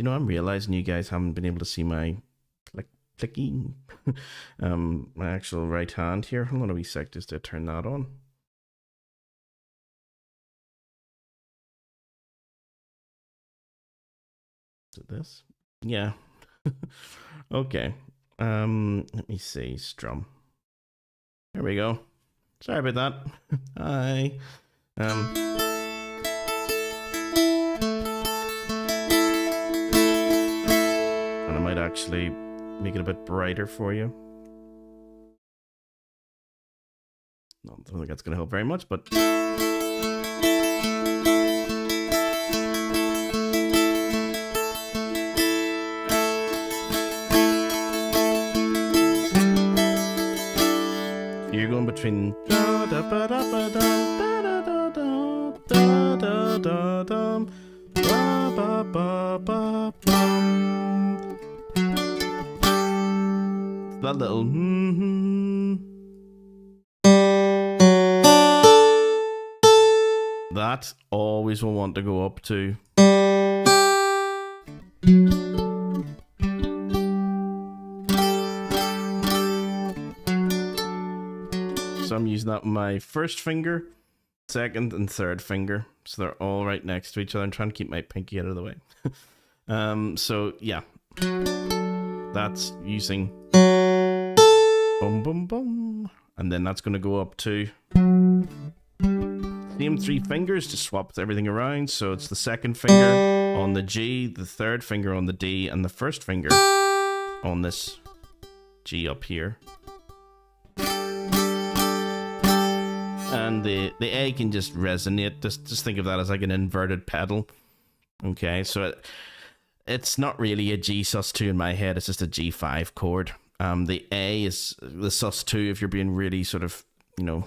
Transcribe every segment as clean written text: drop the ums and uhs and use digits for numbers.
know, I'm realizing you guys haven't been able to see my clicking my actual right hand here. Hold on a wee sec just to turn that on. Is it this? Yeah. Okay. Let me see. Strum. There we go. Sorry about that. Hi. And I might actually make it a bit brighter for you. No, I don't think that's going to help very much, but you're going between that little that always will want to go up to. So I'm using that with my first finger, second and third finger. So they're all right next to each other. I'm trying to keep my pinky out of the way. So yeah, that's using boom, boom, boom. And then that's going to go up to same three fingers, just swap everything around. So it's the second finger on the G, the third finger on the D, and the first finger on this G up here. And the A can just resonate. Just think of that as like an inverted pedal. Okay, so it's not really a G sus2 in my head. It's just a G5 chord. The A is the sus2 if you're being really sort of, you know,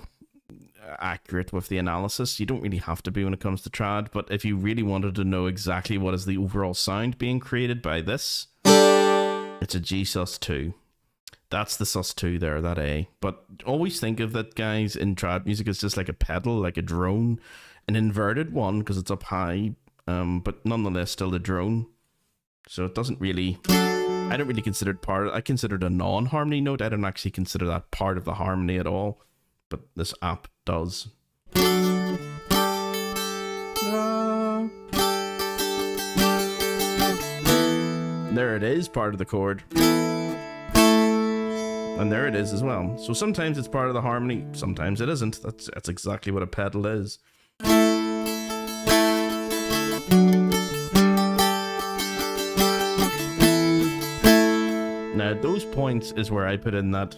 accurate with the analysis. You don't really have to be when it comes to trad, but if you really wanted to know exactly what is the overall sound being created by this, it's a G sus2. That's the sus2 there, that A. But always think of that, guys, in trad music, it's just like a pedal, like a drone, an inverted one because it's up high, but nonetheless still a drone. So it doesn't really, I don't really consider it part of, I consider it a non-harmony note. I don't actually consider that part of the harmony at all, but this app does. There it is, part of the chord. And there it is as well. So sometimes it's part of the harmony, sometimes it isn't. That's exactly what a pedal is. Now those points is where I put in that.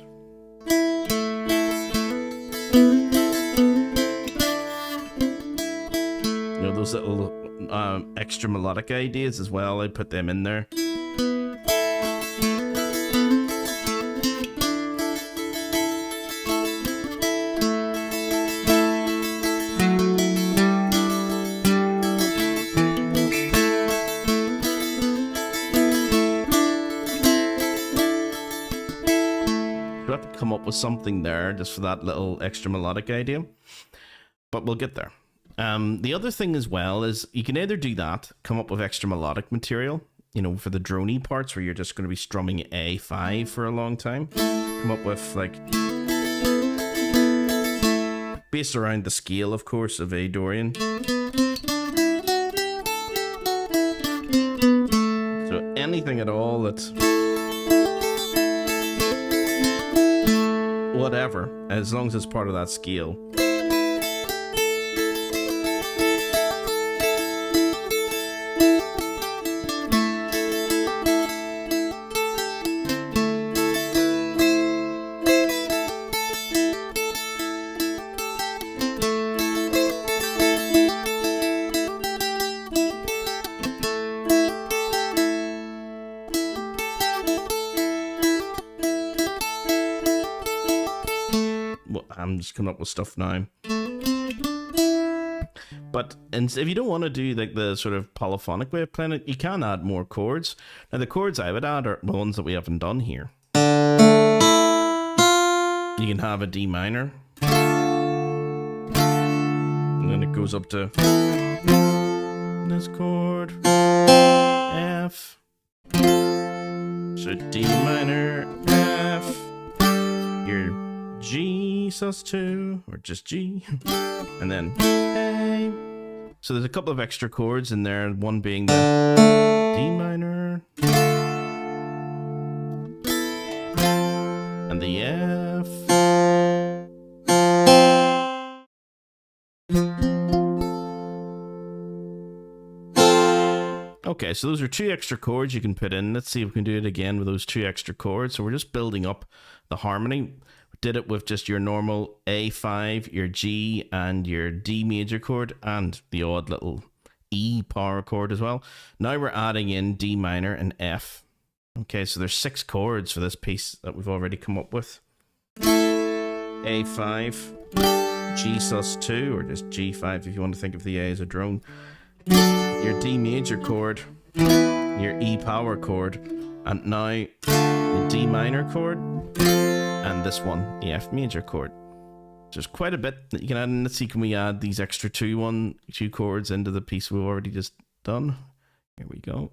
You know, those little extra melodic ideas as well, I put them in there. Come up with something there just for that little extra melodic idea, but we'll get there. The other thing as well is you can either do that, come up with extra melodic material, you know, for the droney parts where you're just going to be strumming A5 for a long time, come up with like based around the scale, of course, of A Dorian. So anything at all that's whatever, as long as it's part of that scale. I'm just coming up with stuff now. But if you don't want to do like the sort of polyphonic way of playing it, you can add more chords. Now the chords I would add are the ones that we haven't done here. You can have a D minor, and then it goes up to this chord, F, so D minor, F, your G sus2, or just G, and then A. So there's a couple of extra chords in there, one being the D minor, and the F. Okay, so those are 2 extra chords you can put in. Let's see if we can do it again with those 2 extra chords. So we're just building up the harmony. We did it with just your normal A5, your G, and your D major chord, and the odd little E power chord as well. Now we're adding in D minor and F. Okay, so there's 6 chords for this piece that we've already come up with. A5, G sus2, or just G5 if you want to think of the A as a drone. Your D major chord, your E power chord, and now the D minor chord, and this one, the F major chord. There's quite a bit that you can add in. Let's see, can we add these extra 2 chords into the piece we've already just done? Here we go.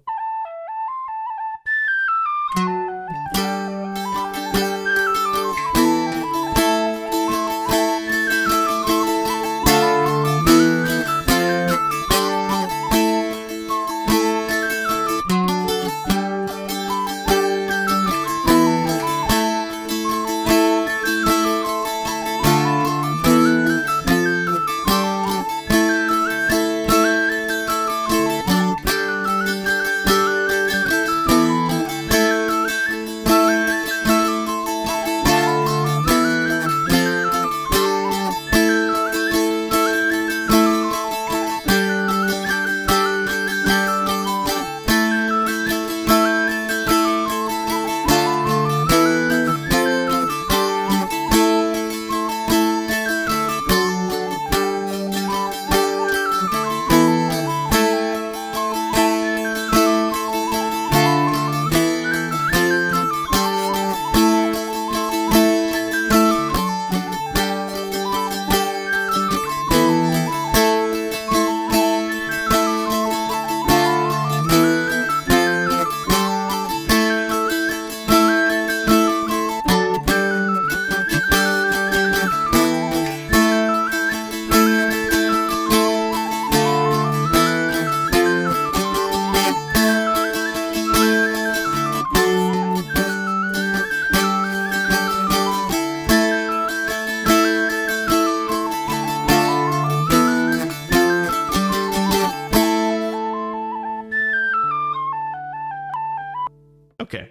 Okay,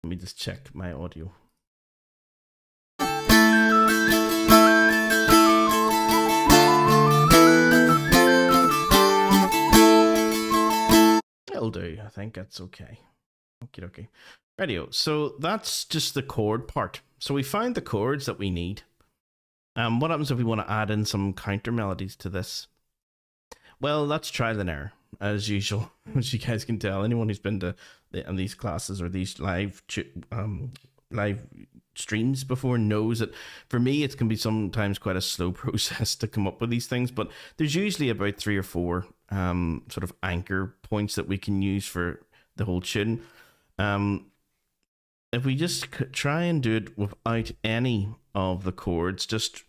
let me just check my audio. It'll do, I think that's okay. Okay. Radio. So that's just the chord part. So we found the chords that we need. What happens if we want to add in some counter melodies to this? Well, that's trial and error, as usual. As you guys can tell, anyone who's been to these classes or these live streams before knows that for me it can be sometimes quite a slow process to come up with these things, but there's usually about 3 or 4 sort of anchor points that we can use for the whole tune. If we just try and do it without any of the chords, just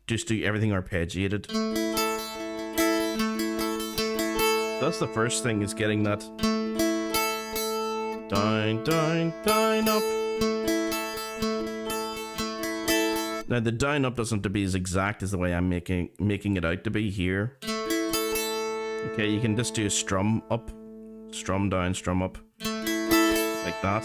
do everything arpeggiated. That's the first thing, is getting that down, down, down, up. Now the down up doesn't have to be as exact as the way I'm making it out to be here. Okay, you can just do a strum up, strum down, strum up, like that.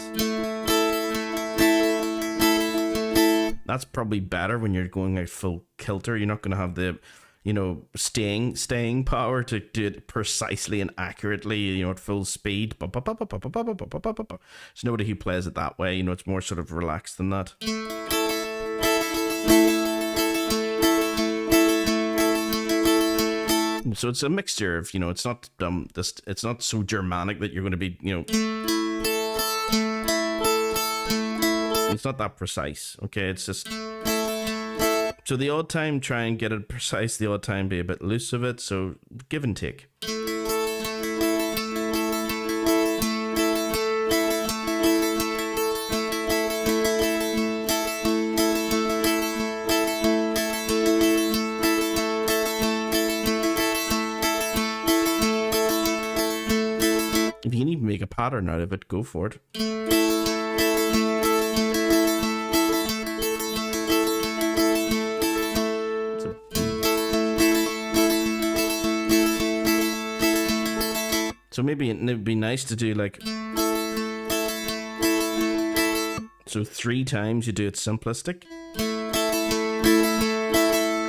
That's probably better when you're going out full kilter. You're not going to have the, you know, staying power to do it precisely and accurately, you know, at full speed. There's nobody who plays it that way. You know, it's more sort of relaxed than that. So it's a mixture of, you know, it's not it's not so Germanic that you're going to be, you know, it's not that precise. Okay, it's just So the odd time, try and get it precise. The odd time, be a bit loose of it. So give and take. If you can even make a pattern out of it, go for it. So maybe it would be nice to do like... So 3 times you do it simplistic.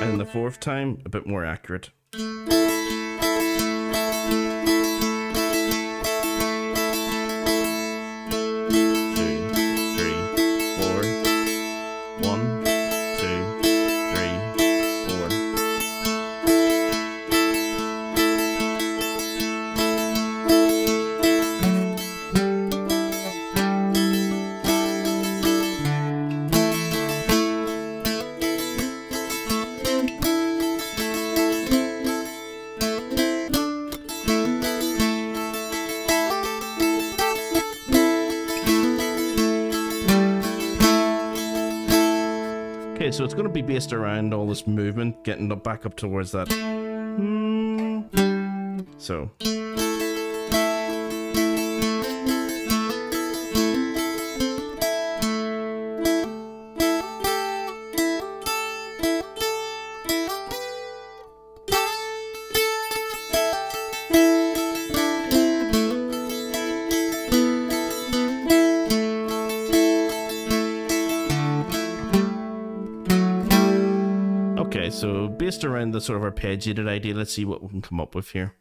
And the 4th time, a bit more accurate. 1, 2, 3, 4. Okay, so it's going to be based around all this movement, getting back up towards that. So. Okay, so based around the sort of arpeggiated idea, let's see what we can come up with here.